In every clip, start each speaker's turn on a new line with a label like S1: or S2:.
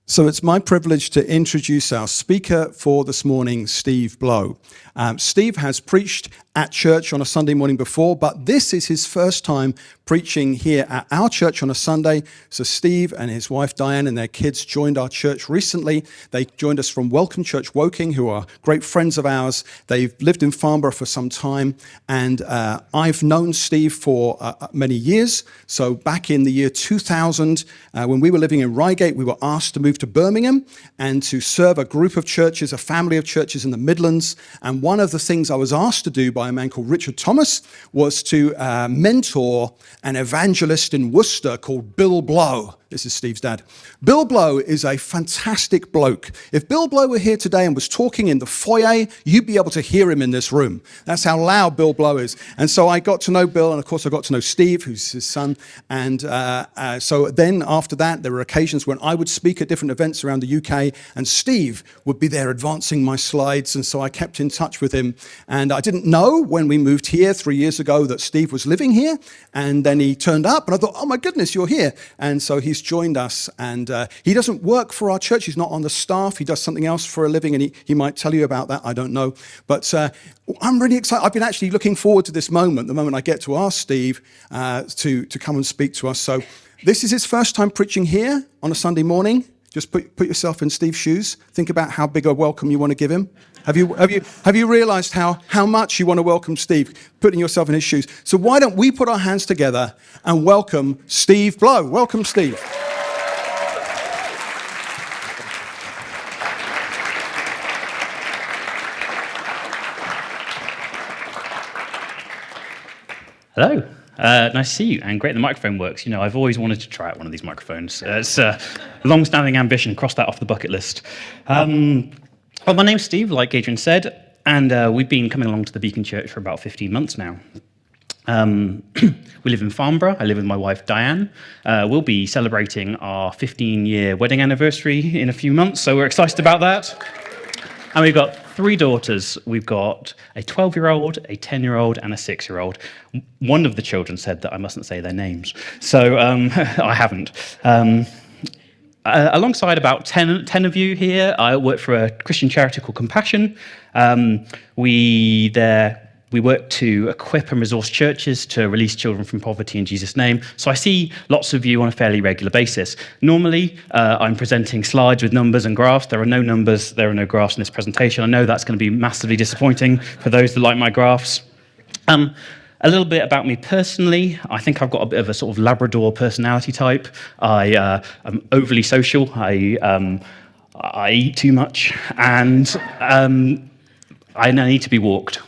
S1: So it's my privilege to introduce our speaker for this morning, Steve Blow. Steve has preached at church on a Sunday morning before, but this is his first time preaching here at our church on a Sunday. So Steve and his wife Diane and their kids joined our church recently. They joined us from Welcome Church Woking, who are great friends of ours. They've lived in Farnborough for some time, and I've known Steve for many years. So back in the year 2000, when we were living in Reigate, we were asked to move to Birmingham and to serve a group of churches, a family of churches in the Midlands. And one of the things I was asked to do by a man called Richard Thomas was to mentor an evangelist in Worcester called Bill Blow. This is Steve's dad. Bill Blow is a fantastic bloke. If Bill Blow were here today and was talking in the foyer, you'd be able to hear him in this room. That's how loud Bill Blow is. And so I got to know Bill, and of course I got to know Steve, who's his son. And so then after that, there were occasions when I would speak at different events around the UK, and Steve would be there advancing my slides. And so I kept in touch with him. And I didn't know when we moved here 3 years ago that Steve was living here. And then he turned up, and I thought, oh my goodness, you're here. And so he's joined us, and he doesn't work for our church. He's not on the staff. He does something else for a living, and he might tell you about that. I don't know. But I'm really excited. I've been actually looking forward to this moment, the moment I get to ask Steve to come and speak to us. So this is his first time preaching here on a Sunday morning. Just put yourself in Steve's shoes. Think about how big a welcome you want to give him. Have you realized how much you want to welcome Steve, putting yourself in his shoes? So why don't we put our hands together and welcome Steve Blow. Welcome, Steve.
S2: Hello. Nice to see you, and great the microphone works. You know, I've always wanted to try out one of these microphones. It's a long-standing ambition, cross that off the bucket list. Well, my name's Steve, like Adrian said, and we've been coming along to the Beacon Church for about 15 months now. We live in Farnborough. I live with my wife, Diane. We'll be celebrating our 15-year wedding anniversary in a few months, so we're excited about that. And we've got 3 daughters. We've got a 12-year-old, a 10-year-old, and a 6-year-old. One of the children said that I mustn't say their names, so I haven't. Alongside about 10 of you here, I work for a Christian charity called Compassion. We work to equip and resource churches to release children from poverty in Jesus' name. So I see lots of you on a fairly regular basis. Normally, I'm presenting slides with numbers and graphs. There are no numbers, there are no graphs in this presentation. I know that's going to be massively disappointing for those that like my graphs. A little bit about me personally. I think I've got a bit of a sort of Labrador personality type. I am overly social. I eat too much, and I need to be walked.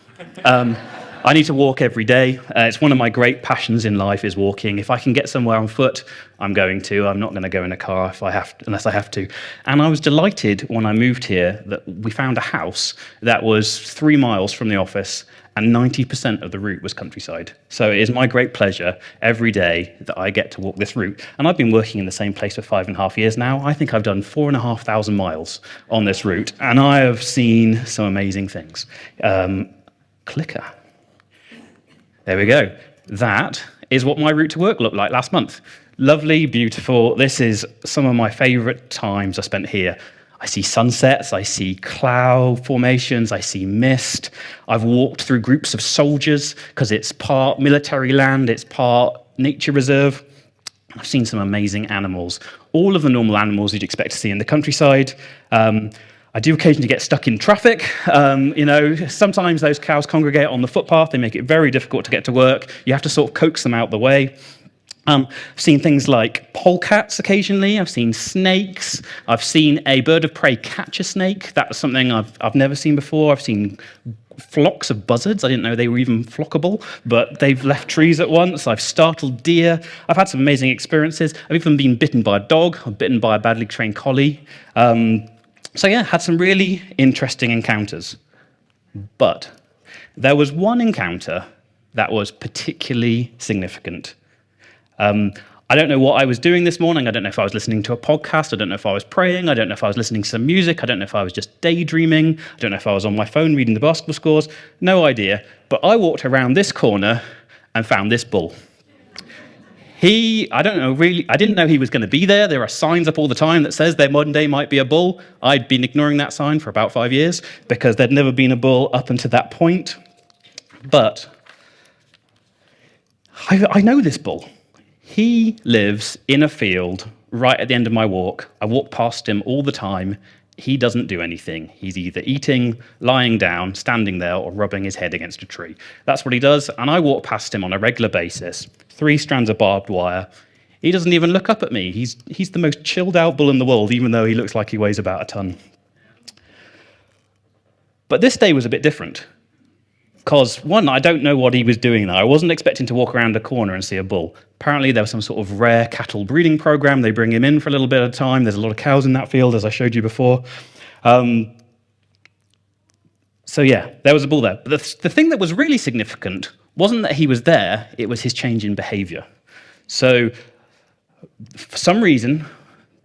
S2: I need to walk every day. It's one of my great passions in life is walking. If I can get somewhere on foot, I'm going to. I'm not going to go in a car unless I have to. And I was delighted when I moved here that we found a house that was 3 miles from the office, and 90% of the route was countryside. So it is my great pleasure every day that I get to walk this route. And I've been working in the same place for 5.5 years now. I think I've done 4,500 miles on this route, and I have seen some amazing things. Clicker. There we go. That is what my route to work looked like last month. Lovely, beautiful. This is some of my favorite times I spent here. I see sunsets, I see cloud formations, I see mist. I've walked through groups of soldiers because it's part military land, it's part nature reserve. I've seen some amazing animals, all of the normal animals you'd expect to see in the countryside. I do occasionally get stuck in traffic. Sometimes those cows congregate on the footpath. They make it very difficult to get to work. You have to sort of coax them out the way. I've seen things like polecats occasionally. I've seen snakes. I've seen a bird of prey catch a snake. That was something I've never seen before. I've seen flocks of buzzards. I didn't know they were even flockable, but they've left trees at once. I've startled deer. I've had some amazing experiences. I've even been bitten by a dog. I've bitten by a badly trained collie. Had some really interesting encounters. But there was one encounter that was particularly significant. I don't know what I was doing this morning. I don't know if I was listening to a podcast. I don't know if I was praying. I don't know if I was listening to some music. I don't know if I was just daydreaming. I don't know if I was on my phone reading the basketball scores. No idea. But I walked around this corner and found this bull. I don't know, really, I didn't know he was going to be there. There are signs up all the time that says there one day might be a bull. I'd been ignoring that sign for about 5 years because there'd never been a bull up until that point. But I know this bull. He lives in a field right at the end of my walk. I walk past him all the time. He doesn't do anything. He's either eating, lying down, standing there, or rubbing his head against a tree. That's what he does, and I walk past him on a regular basis. 3 strands of barbed wire. He doesn't even look up at me. He's the most chilled out bull in the world, even though he looks like he weighs about a ton. But this day was a bit different. Because, one, I don't know what he was doing there. I wasn't expecting to walk around a corner and see a bull. Apparently, there was some sort of rare cattle breeding program. They bring him in for a little bit of time. There's a lot of cows in that field, as I showed you before. So, yeah, there was a bull there. But the thing that was really significant wasn't that he was there, it was his change in behavior. So, for some reason,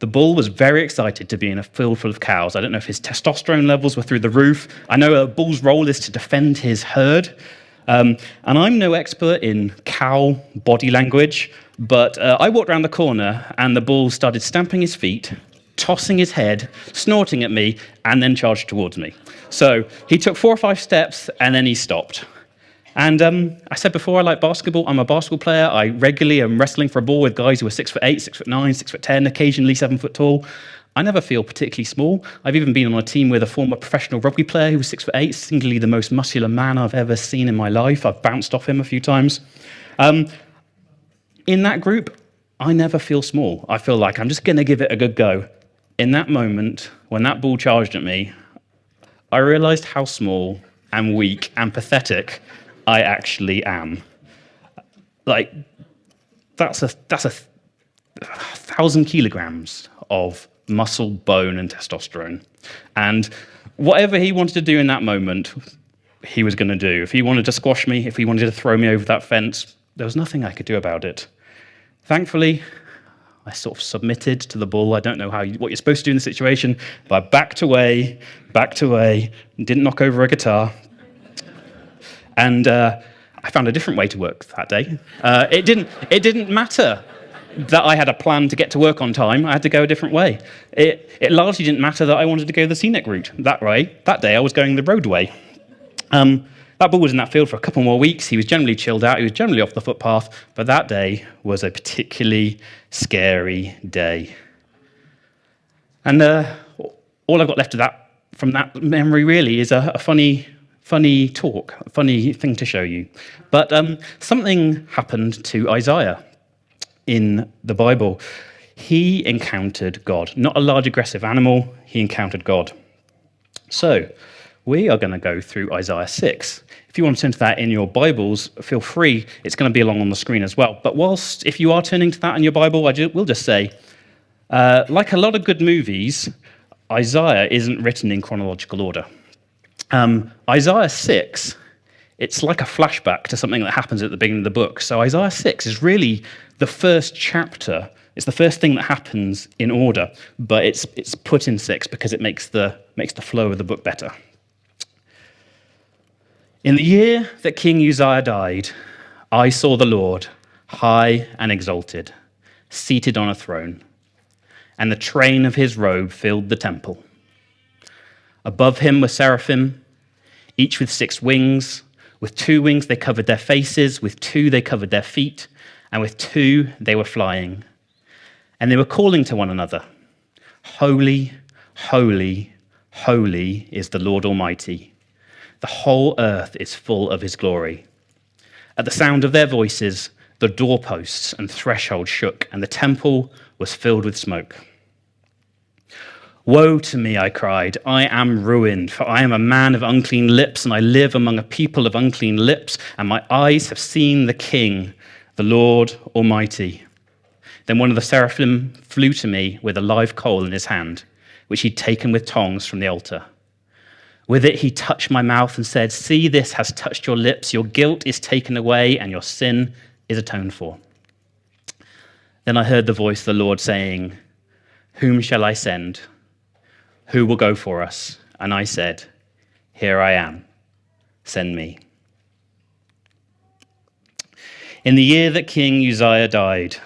S2: the bull was very excited to be in a field full of cows. I don't know if his testosterone levels were through the roof. I know a bull's role is to defend his herd. And I'm no expert in cow body language, but I walked around the corner and the bull started stamping his feet, tossing his head, snorting at me, and then charged towards me. So he took 4 or 5 steps and then he stopped. And I said before, I like basketball. I'm a basketball player. I regularly am wrestling for a ball with guys who are 6'8", 6'9", 6'10", occasionally 7 foot tall. I never feel particularly small. I've even been on a team with a former professional rugby player who was 6'8", singularly the most muscular man I've ever seen in my life. I've bounced off him a few times. In that group, I never feel small. I feel like I'm just going to give it a good go. In that moment, when that bull charged at me, I realized how small and weak and pathetic I actually am. Like, that's a 1,000 kilograms of muscle, bone, and testosterone. And whatever he wanted to do in that moment, he was going to do. If he wanted to squash me, if he wanted to throw me over that fence, there was nothing I could do about it. Thankfully, I sort of submitted to the bull. I don't know what you're supposed to do in the situation, but I backed away, didn't knock over a guitar. And I found a different way to work that day. It didn't matter that I had a plan to get to work on time. I had to go a different way. It largely didn't matter that I wanted to go the scenic route that way. That day I was going the roadway. That bull was in that field for a couple more weeks. He was generally chilled out. He was generally off the footpath. But that day was a particularly scary day. And all I've got left from that memory really is a funny talk, a funny thing to show you. But something happened to Isaiah in the Bible. He encountered God. Not a large aggressive animal, he encountered God. So we are going to go through Isaiah 6. If you want to turn to that in your Bibles, feel free. It's going to be along on the screen as well. But if you are turning to that in your Bible, we'll just say, like a lot of good movies, Isaiah isn't written in chronological order. Isaiah 6, it's like a flashback to something that happens at the beginning of the book. So Isaiah 6 is really the first chapter. It's the first thing that happens in order, but it's put in 6 because it makes the flow of the book better. In the year that King Uzziah died, I saw the Lord, high and exalted, seated on a throne, and the train of his robe filled the temple. Above him were seraphim, each with 6 wings. With 2 wings they covered their faces, with 2 they covered their feet, and with 2 they were flying. And they were calling to one another, Holy, holy, holy is the Lord Almighty. The whole earth is full of his glory. At the sound of their voices, the doorposts and threshold shook, and the temple was filled with smoke. Woe to me, I cried, I am ruined, for I am a man of unclean lips, and I live among a people of unclean lips, and my eyes have seen the King, the Lord Almighty. Then one of the seraphim flew to me with a live coal in his hand, which he'd taken with tongs from the altar. With it he touched my mouth and said, See, this has touched your lips, your guilt is taken away, and your sin is atoned for. Then I heard the voice of the Lord saying, Whom shall I send? Who will go for us? And I said, Here I am, send me. In the year that King Uzziah died.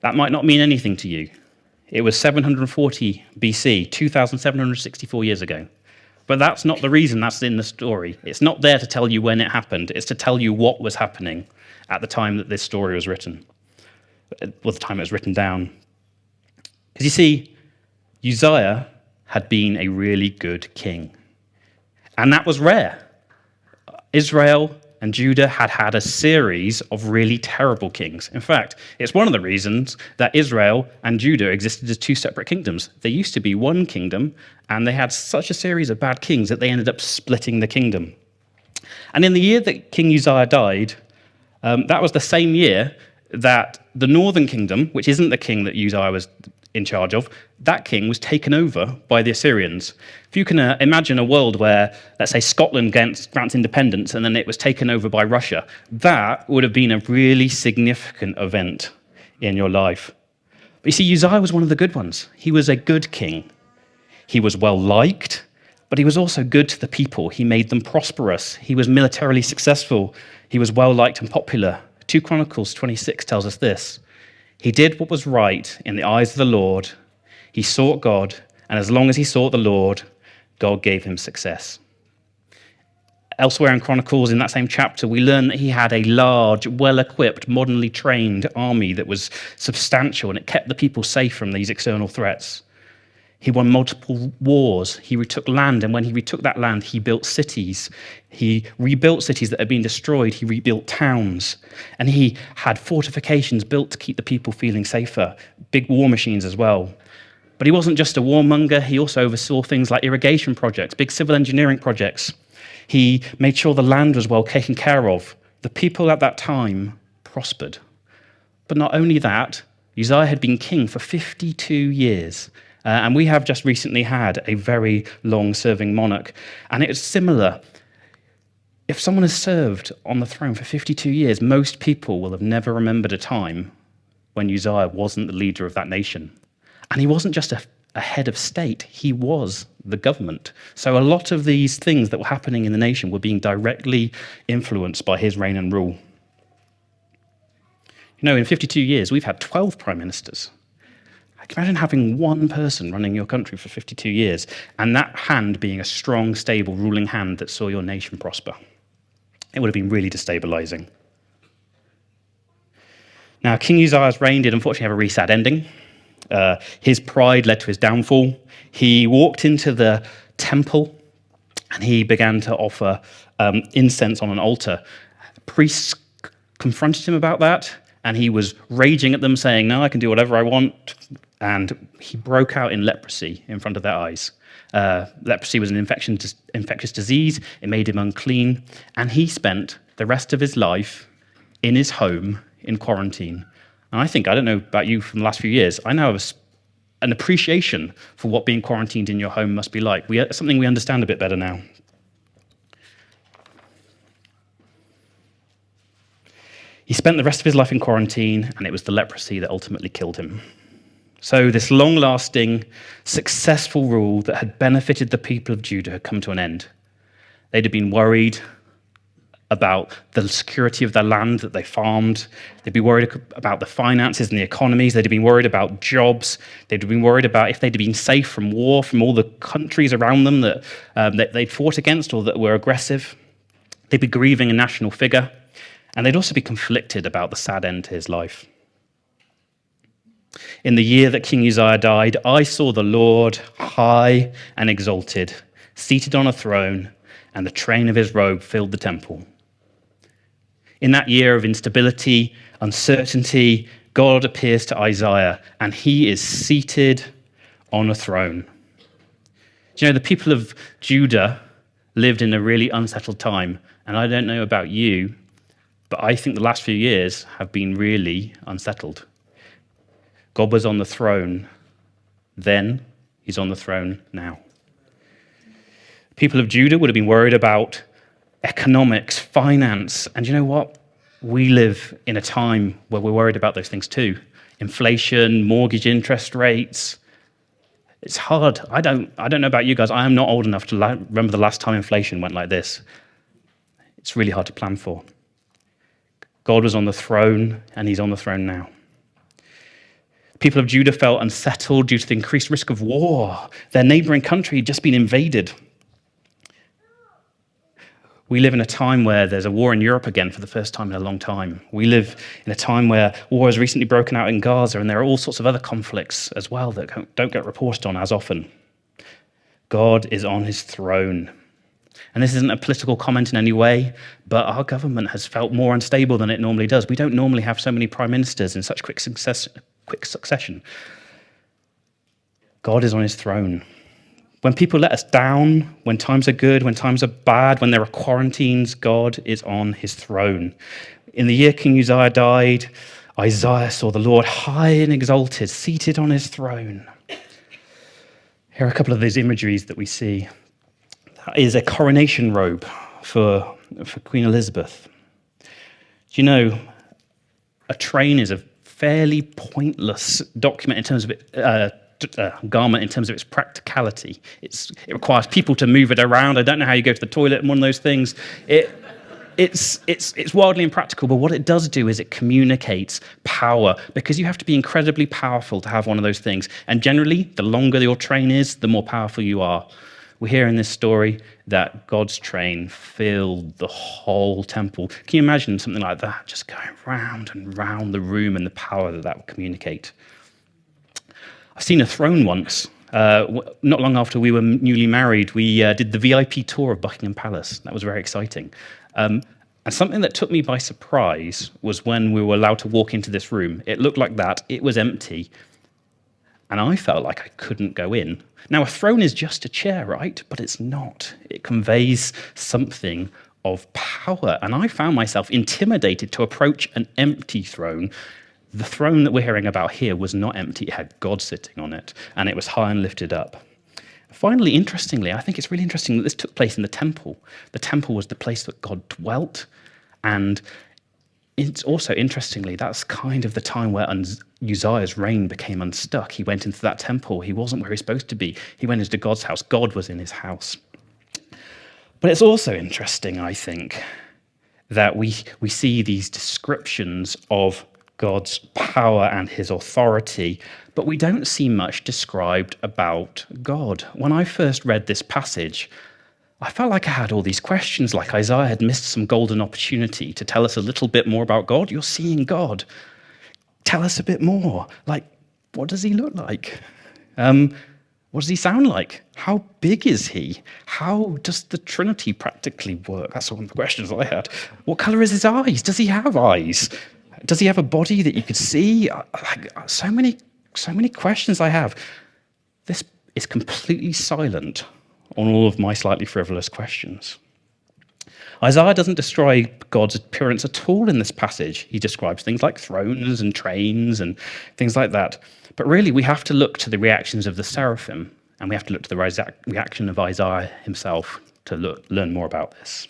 S2: That might not mean anything to you. It was 740 BC, 2,764 years ago. But that's not the reason that's in the story. It's not there to tell you when it happened. It's to tell you what was happening at the time that this story was written, or the time it was written down. Because you see, Uzziah had been a really good king. And that was rare. Israel and Judah had had a series of really terrible kings. In fact, it's one of the reasons that Israel and Judah existed as two separate kingdoms. They used to be one kingdom, and they had such a series of bad kings that they ended up splitting the kingdom. And in the year that King Uzziah died, that was the same year that the northern kingdom, which isn't the king that Uzziah was in charge of, that king was taken over by the Assyrians. If you can imagine a world where, let's say, Scotland grants independence and then it was taken over by Russia, that would have been a really significant event in your life. But you see, Uzziah was one of the good ones. He was a good king. He was well liked, but he was also good to the people. He made them prosperous. He was militarily successful. He was well liked and popular. 2 Chronicles 26 tells us this. He did what was right in the eyes of the Lord. He sought God, and as long as he sought the Lord, God gave him success. Elsewhere in Chronicles, in that same chapter, we learn that he had a large, well-equipped, modernly trained army that was substantial, and it kept the people safe from these external threats. He won multiple wars. He retook land, and when he retook that land, he built cities. He rebuilt cities that had been destroyed. He rebuilt towns, and he had fortifications built to keep the people feeling safer, big war machines as well. But he wasn't just a warmonger. He also oversaw things like irrigation projects, big civil engineering projects. He made sure the land was well taken care of. The people at that time prospered. But not only that, Uzziah had been king for 52 years. And we have just recently had a very long-serving monarch. And it's similar. If someone has served on the throne for 52 years, most people will have never remembered a time when Uzziah wasn't the leader of that nation. And he wasn't just a head of state, he was the government. So a lot of these things that were happening in the nation were being directly influenced by his reign and rule. You know, in 52 years, we've had 12 prime ministers. Imagine having one person running your country for 52 years, and that hand being a strong, stable, ruling hand that saw your nation prosper. It would have been really destabilizing. Now, King Uzziah's reign did unfortunately have a really sad ending. His pride led to his downfall. He walked into the temple, and he began to offer incense on an altar. Priests confronted him about that, and he was raging at them, saying, "No, I can do whatever I want." And he broke out in leprosy in front of their eyes. Leprosy was an infectious disease. It made him unclean. And he spent the rest of his life in his home in quarantine. And I don't know about you from the last few years, I now have an appreciation for what being quarantined in your home must be like. Something we understand a bit better now. He spent the rest of his life in quarantine, and it was the leprosy that ultimately killed him. So this long-lasting, successful rule that had benefited the people of Judah had come to an end. They'd have been worried about the security of their land that they farmed. They'd be worried about the finances and the economies. They'd have been worried about jobs. They'd have been worried about if they'd have been safe from war, from all the countries around them that they'd fought against or that were aggressive. They'd be grieving a national figure. And they'd also be conflicted about the sad end to his life. In the year that King Uzziah died, I saw the Lord high and exalted, seated on a throne, and the train of his robe filled the temple. In that year of instability, uncertainty, God appears to Isaiah, and he is seated on a throne. Do you know, the people of Judah lived in a really unsettled time, and I don't know about you, but I think the last few years have been really unsettled. God was on the throne then, he's on the throne now. People of Judah would have been worried about economics, finance, and you know what? We live in a time where we're worried about those things too. Inflation, mortgage interest rates. It's hard. I don't know about you guys. I am not old enough to remember the last time inflation went like this. It's really hard to plan for. God was on the throne, and he's on the throne now. People of Judah felt unsettled due to the increased risk of war. Their neighboring country had just been invaded. We live in a time where there's a war in Europe again for the first time in a long time. We live in a time where war has recently broken out in Gaza, and there are all sorts of other conflicts as well that don't get reported on as often. God is on his throne. And this isn't a political comment in any way, but our government has felt more unstable than it normally does. We don't normally have so many prime ministers in such quick succession. God is on his throne. When people let us down, when times are good, when times are bad, when there are quarantines, God is on his throne. In the year King Uzziah died, Isaiah saw the Lord high and exalted, seated on his throne. Here are a couple of those imageries that we see. That is a coronation robe for Queen Elizabeth. Do you know, a train is a fairly pointless document in terms of garment in terms of its practicality. It requires people to move it around. I don't know how you go to the toilet and one of those things. It's wildly impractical, but what it does do is it communicates power, because you have to be incredibly powerful to have one of those things. And generally, the longer your train is, the more powerful you are. We hear in this story that God's train filled the whole temple. Can you imagine something like that, just going round and round the room, and the power that would communicate? I've seen a throne once. Not long after we were newly married, we did the VIP tour of Buckingham Palace. That was very exciting. And something that took me by surprise was when we were allowed to walk into this room. It looked like that. It was empty. And I felt like I couldn't go in. Now, a throne is just a chair, right? But it's not. It conveys something of power. And I found myself intimidated to approach an empty throne. The throne that we're hearing about here was not empty. It had God sitting on it, and it was high and lifted up. Finally, interestingly, I think it's really interesting that this took place in the temple. The temple was the place that God dwelt, and it's also, interestingly, that's kind of the time where Uzziah's reign became unstuck. He went into that temple. He wasn't where he was supposed to be. He went into God's house. God was in his house. But it's also interesting, I think, that we see these descriptions of God's power and his authority, but we don't see much described about God. When I first read this passage, I felt like I had all these questions, like Isaiah had missed some golden opportunity to tell us a little bit more about God. You're seeing God. Tell us a bit more. Like, what does he look like? What does he sound like? How big is he? How does the Trinity practically work? That's one of the questions I had. What color is his eyes? Does he have eyes? Does he have a body that you could see? So many questions I have. This is completely silent on all of my slightly frivolous questions. Isaiah doesn't describe God's appearance at all in this passage. He describes things like thrones and trains and things like that. But really, we have to look to the reactions of the seraphim, and we have to look to the reaction of Isaiah himself to learn more about this.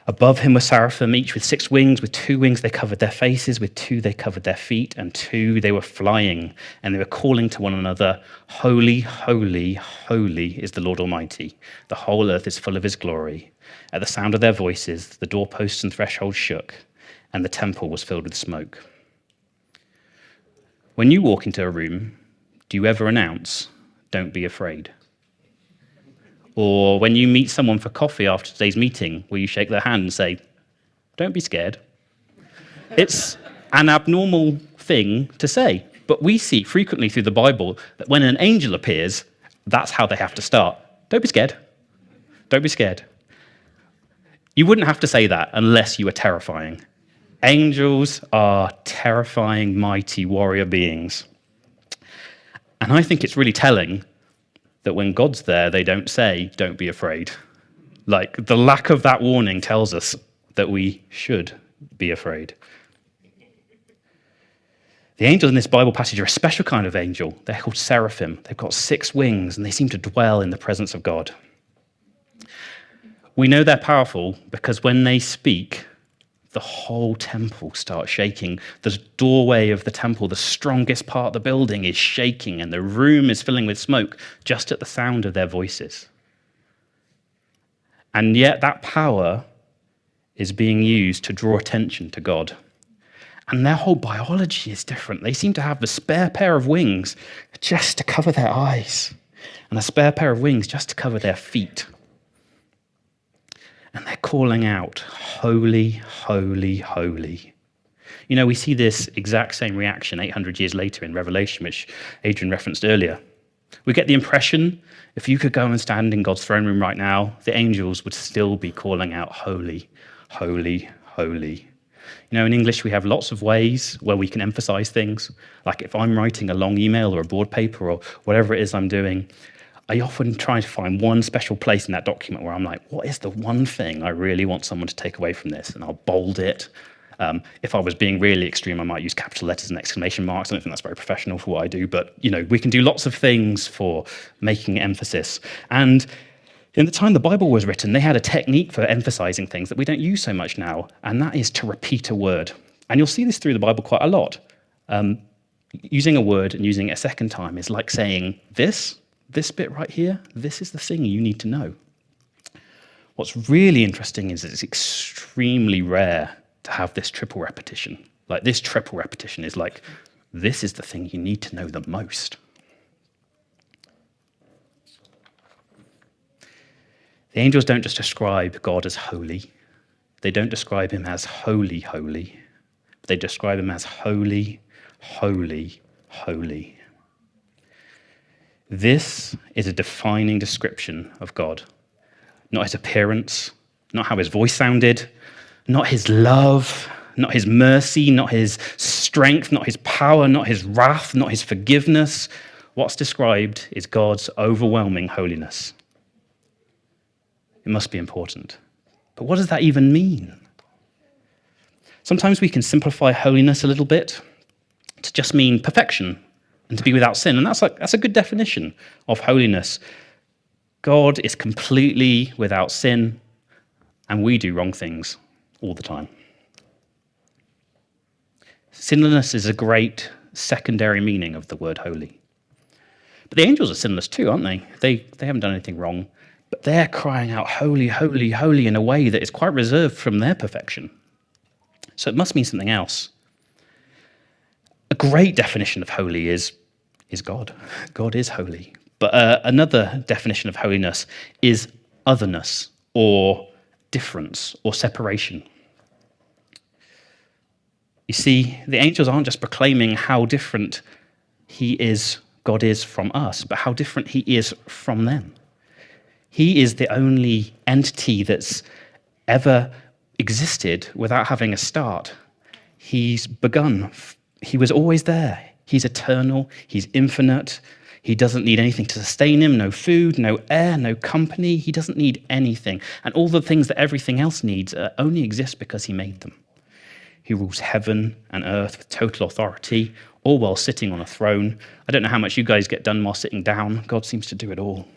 S2: Above him were seraphim, each with 6 wings. With 2 wings they covered their faces, with 2 they covered their feet, and 2 they were flying, and they were calling to one another, "Holy, holy, holy is the Lord Almighty. The whole earth is full of his glory." At the sound of their voices, the doorposts and thresholds shook, and the temple was filled with smoke. When you walk into a room, do you ever announce, "Don't be afraid"? Or when you meet someone for coffee after today's meeting, will you shake their hand and say, "Don't be scared"? It's an abnormal thing to say, but we see frequently through the Bible that when an angel appears, that's how they have to start. Don't be scared. Don't be scared. You wouldn't have to say that unless you were terrifying. Angels are terrifying, mighty warrior beings. And I think it's really telling that when God's there, they don't say, "Don't be afraid." Like, the lack of that warning tells us that we should be afraid. The angels in this Bible passage are a special kind of angel. They're called seraphim. They've got 6 wings, and they seem to dwell in the presence of God. We know they're powerful because when they speak, the whole temple starts shaking. The doorway of the temple, the strongest part of the building, is shaking, and the room is filling with smoke just at the sound of their voices. And yet that power is being used to draw attention to God. And their whole biology is different. They seem to have a spare pair of wings just to cover their eyes, and a spare pair of wings just to cover their feet. And they're calling out, "Holy, holy, holy." You know, we see this exact same reaction 800 years later in Revelation, which Adrian referenced earlier. We get the impression if you could go and stand in God's throne room right now, the angels would still be calling out, "Holy, holy, holy." You know, in English, we have lots of ways where we can emphasize things. Like if I'm writing a long email or a board paper or whatever it is I'm doing, I often try to find one special place in that document where I'm like, what is the one thing I really want someone to take away from this? And I'll bold it. If I was being really extreme, I might use capital letters and exclamation marks. I don't think that's very professional for what I do, but you know, we can do lots of things for making emphasis. And in the time the Bible was written, they had a technique for emphasizing things that we don't use so much now, and that is to repeat a word. And you'll see this through the Bible quite a lot. Using a word and using it a second time is like saying, this bit right here, this is the thing you need to know. What's really interesting is it's extremely rare to have this triple repetition. Like this triple repetition is like, this is the thing you need to know the most. The angels don't just describe God as holy. They don't describe him as holy, holy. But they describe him as holy, holy, holy. This is a defining description of God. Not his appearance, not how his voice sounded, not his love, not his mercy, not his strength, not his power, not his wrath, not his forgiveness. What's described is God's overwhelming holiness. It must be important. But what does that even mean? Sometimes we can simplify holiness a little bit to just mean perfection and to be without sin. And that's a good definition of holiness. God is completely without sin, and we do wrong things all the time. Sinlessness is a great secondary meaning of the word holy. But the angels are sinless too, aren't they? They haven't done anything wrong, but they're crying out, "Holy, holy, holy," in a way that is quite reserved from their perfection. So it must mean something else. A great definition of holy is God. God is holy. But another definition of holiness is otherness or difference or separation. You see, the angels aren't just proclaiming how different God is from us, but how different he is from them. He is the only entity that's ever existed without having a start. He's begun. He was always there. He's eternal. He's infinite. He doesn't need anything to sustain him, no food, no air, no company. He doesn't need anything. And all the things that everything else needs only exist because he made them. He rules heaven and earth with total authority, all while sitting on a throne. I don't know how much you guys get done while sitting down. God seems to do it all.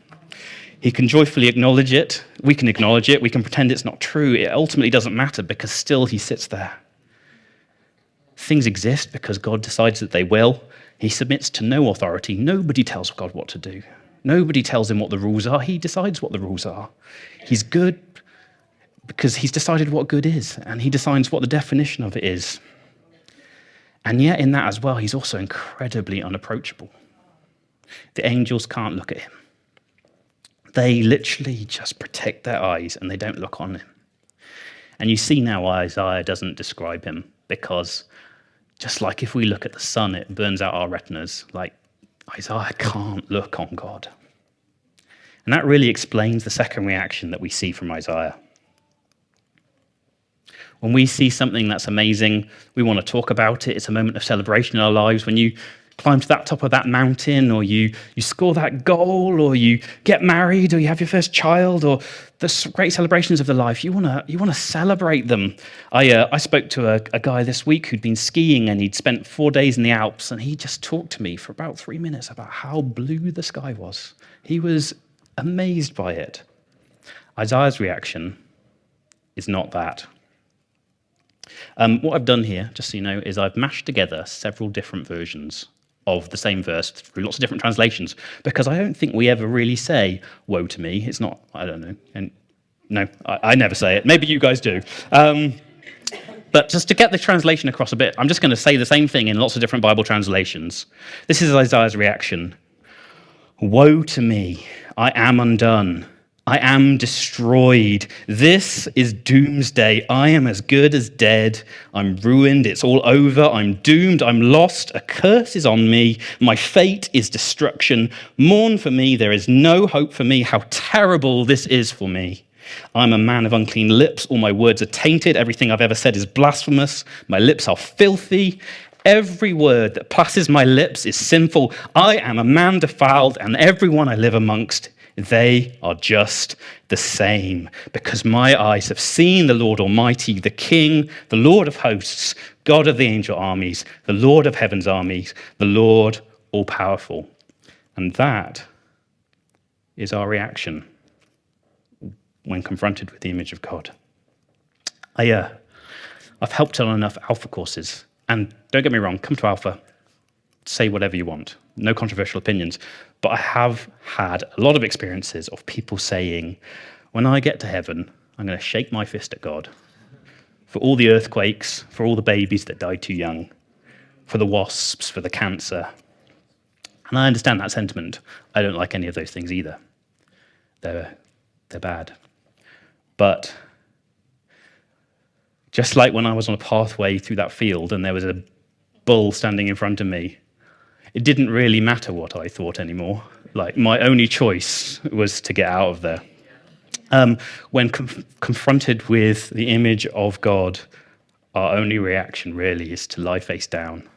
S2: He can joyfully acknowledge it. We can acknowledge it. We can pretend it's not true. It ultimately doesn't matter because still he sits there. Things exist because God decides that they will. He submits to no authority. Nobody tells God what to do. Nobody tells him what the rules are. He decides what the rules are. He's good because he's decided what good is, and he decides what the definition of it is. And yet in that as well, he's also incredibly unapproachable. The angels can't look at him. They literally just protect their eyes and they don't look on him. And you see now why Isaiah doesn't describe him, because just like if we look at the sun, it burns out our retinas. Like Isaiah can't look on God. And that really explains the second reaction that we see from Isaiah. When we see something that's amazing, we want to talk about it. It's a moment of celebration in our lives. When you climb to that top of that mountain, or you score that goal, or you get married, or you have your first child, or the great celebrations of the life, you want to celebrate them. I spoke to a guy this week who'd been skiing, and he'd spent 4 days in the Alps, and he just talked to me for about 3 minutes about how blue the sky was. He was amazed by it. Isaiah's reaction is not that. What I've done here, just so you know, is I've mashed together several different versions of the same verse through lots of different translations, because I don't think we ever really say, "Woe to me." It's not, I don't know, and No, I never say it. Maybe you guys do. But just to get the translation across a bit, I'm just going to say the same thing in lots of different Bible translations. This is Isaiah's reaction. Woe to me, I am undone. I am destroyed. This is doomsday. I am as good as dead. I'm ruined. It's all over. I'm doomed. I'm lost. A curse is on me. My fate is destruction. Mourn for me. There is no hope for me. How terrible this is for me. I'm a man of unclean lips. All my words are tainted. Everything I've ever said is blasphemous. My lips are filthy. Every word that passes my lips is sinful. I am a man defiled, and everyone I live amongst, they are just the same, because my eyes have seen the Lord Almighty, the King, the Lord of hosts, God of the angel armies, the Lord of heaven's armies, the Lord all-powerful. And that is our reaction when confronted with the image of God. I've helped on enough Alpha courses, and don't get me wrong, come to Alpha, say whatever you want, no controversial opinions, but I have had a lot of experiences of people saying, when I get to heaven, I'm going to shake my fist at God for all the earthquakes, for all the babies that died too young, for the wasps, for the cancer. And I understand that sentiment. I don't like any of those things either. They're bad. But just like when I was on a pathway through that field and there was a bull standing in front of me, it didn't really matter what I thought anymore. Like, my only choice was to get out of there. When confronted with the image of God, our only reaction really is to lie face down.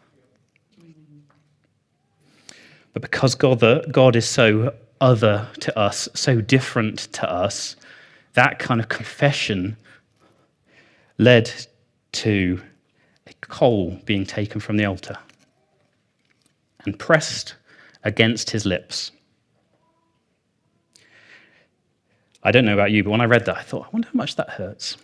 S2: But because God is so other to us, so different to us, that kind of confession led to a coal being taken from the altar and pressed against his lips. I don't know about you, but when I read that, I thought, I wonder how much that hurts.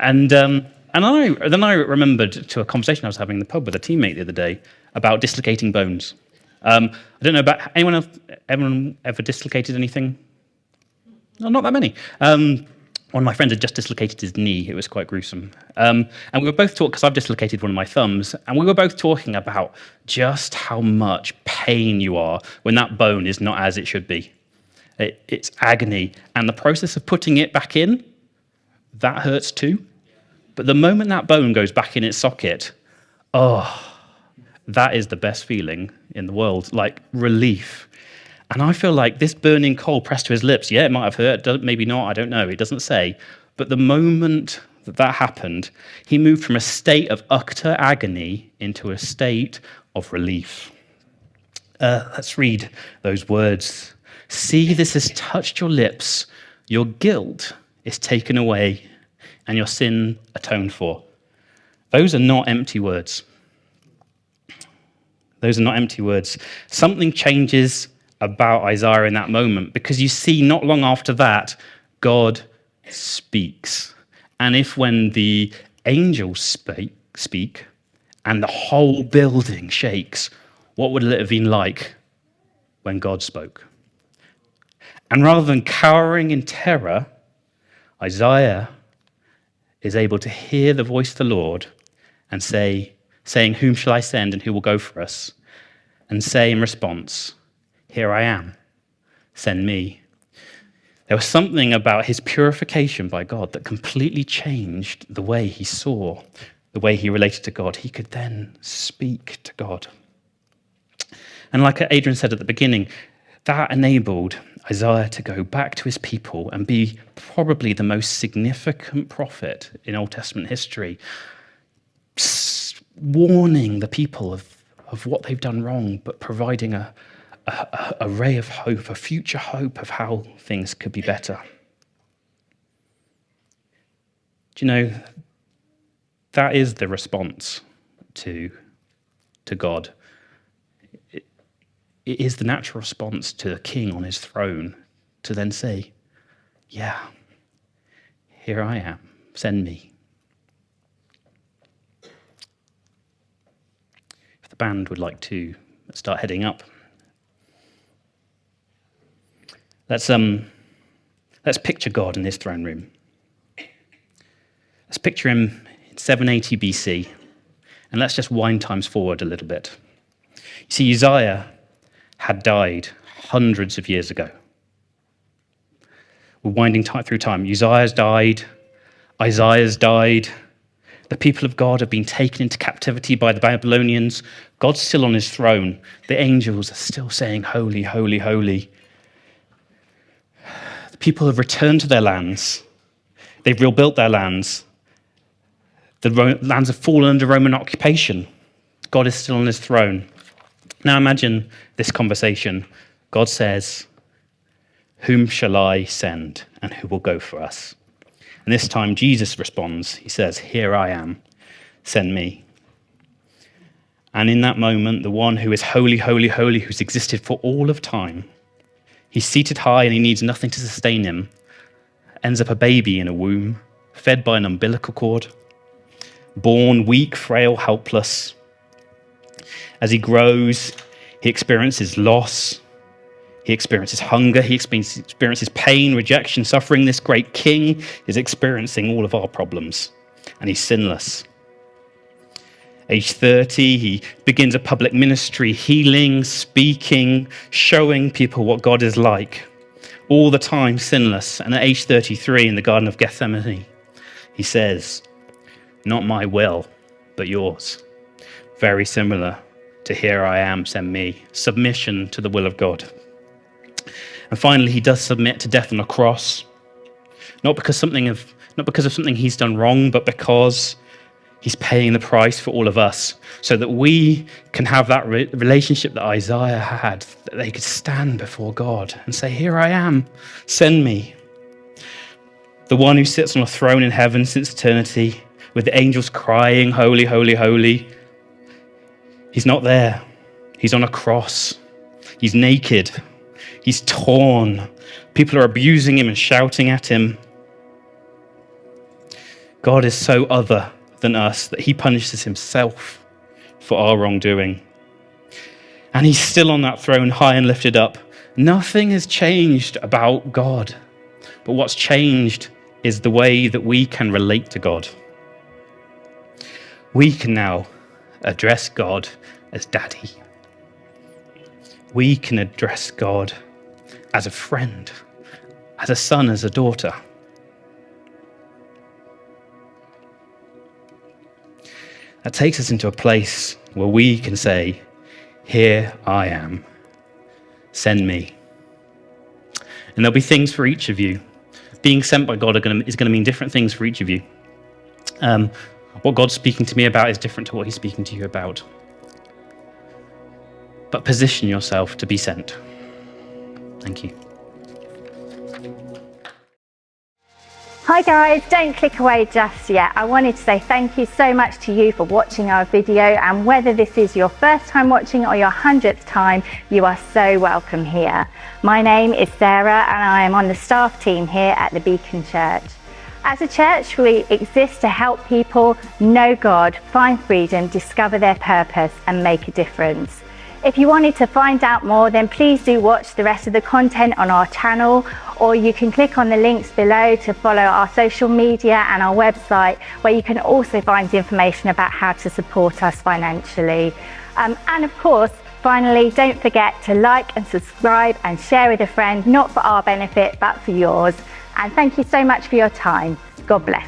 S2: And then I remembered to a conversation I was having in the pub with a teammate the other day about dislocating bones. I don't know about anyone ever dislocated anything? No, not that many. One of my friends had just dislocated his knee. It was quite gruesome. And we were both talking, because I've dislocated one of my thumbs, and we were both talking about just how much pain you are when that bone is not as it should be. It's agony. And the process of putting it back in, that hurts too. But the moment that bone goes back in its socket, that is the best feeling in the world, like relief. And I feel like this burning coal pressed to his lips, yeah, it might have hurt, maybe not, I don't know, it doesn't say. But the moment that happened, he moved from a state of utter agony into a state of relief. Let's read those words. See, this has touched your lips. Your guilt is taken away and your sin atoned for. Those are not empty words. Those are not empty words. Something changes about Isaiah in that moment, because you see, not long after that, God speaks. And if when the angels speak and the whole building shakes, what would it have been like when God spoke? And rather than cowering in terror, Isaiah is able to hear the voice of the Lord and saying, whom shall I send and who will go for us? And say in response, here I am, send me. There was something about his purification by God that completely changed the way he saw, the way he related to God. He could then speak to God. And like Adrian said at the beginning, that enabled Isaiah to go back to his people and be probably the most significant prophet in Old Testament history, warning the people of what they've done wrong, but providing a ray of hope, a future hope of how things could be better. Do you know, that is the response to God. It is the natural response to the king on his throne to then say, yeah, here I am, send me. If the band would like to start heading up. Let's Let's picture God in his throne room. Let's picture him in 780 BC, and let's just wind times forward a little bit. You see, Uzziah had died hundreds of years ago. We're winding through time. Uzziah's died, Isaiah's died, the people of God have been taken into captivity by the Babylonians. God's still on his throne. The angels are still saying, holy, holy, holy. The people have returned to their lands. They've rebuilt their lands. The lands have fallen under Roman occupation. God is still on his throne. Now imagine this conversation. God says, whom shall I send and who will go for us? And this time Jesus responds. He says, here I am, send me. And in that moment, the one who is holy, holy, holy, who's existed for all of time, he's seated high and he needs nothing to sustain him, ends up a baby in a womb, fed by an umbilical cord, born weak, frail, helpless. As he grows, he experiences loss, he experiences hunger, he experiences pain, rejection, suffering. This great king is experiencing all of our problems, and he's sinless. Age 30, he begins a public ministry, healing, speaking, showing people what God is like, all the time sinless. And at age 33, in the Garden of Gethsemane, he says, not my will, but yours. Very similar to here I am, send me. Submission to the will of God. And finally, he does submit to death on a cross, not because of something he's done wrong, but because he's paying the price for all of us, so that we can have that relationship that Isaiah had, that they could stand before God and say, here I am, send me. The one who sits on a throne in heaven since eternity, with the angels crying, holy, holy, holy. He's not there. He's on a cross. He's naked. He's torn. People are abusing him and shouting at him. God is so other than us that he punishes himself for our wrongdoing. And he's still on that throne, high and lifted up. Nothing has changed about God. But what's changed is the way that we can relate to God. We can now address God as Daddy. We can address God as a friend, as a son, as a daughter. That takes us into a place where we can say, here I am, send me. And there'll be things for each of you. Being sent by God is going to mean different things for each of you. What God's speaking to me about is different to what he's speaking to you about. But position yourself to be sent. Thank you.
S3: Hi guys, don't click away just yet. I wanted to say thank you so much to you for watching our video, and whether this is your first time watching or your 100th time, you are so welcome here. My name is Sarah and I am on the staff team here at the Beacon Church. As a church, we exist to help people know God, find freedom, discover their purpose and make a difference. If you wanted to find out more, then please do watch the rest of the content on our channel, or you can click on the links below to follow our social media and our website, where you can also find information about how to support us financially. And of course, finally, don't forget to like and subscribe and share with a friend, not for our benefit, but for yours. And thank you so much for your time. God bless.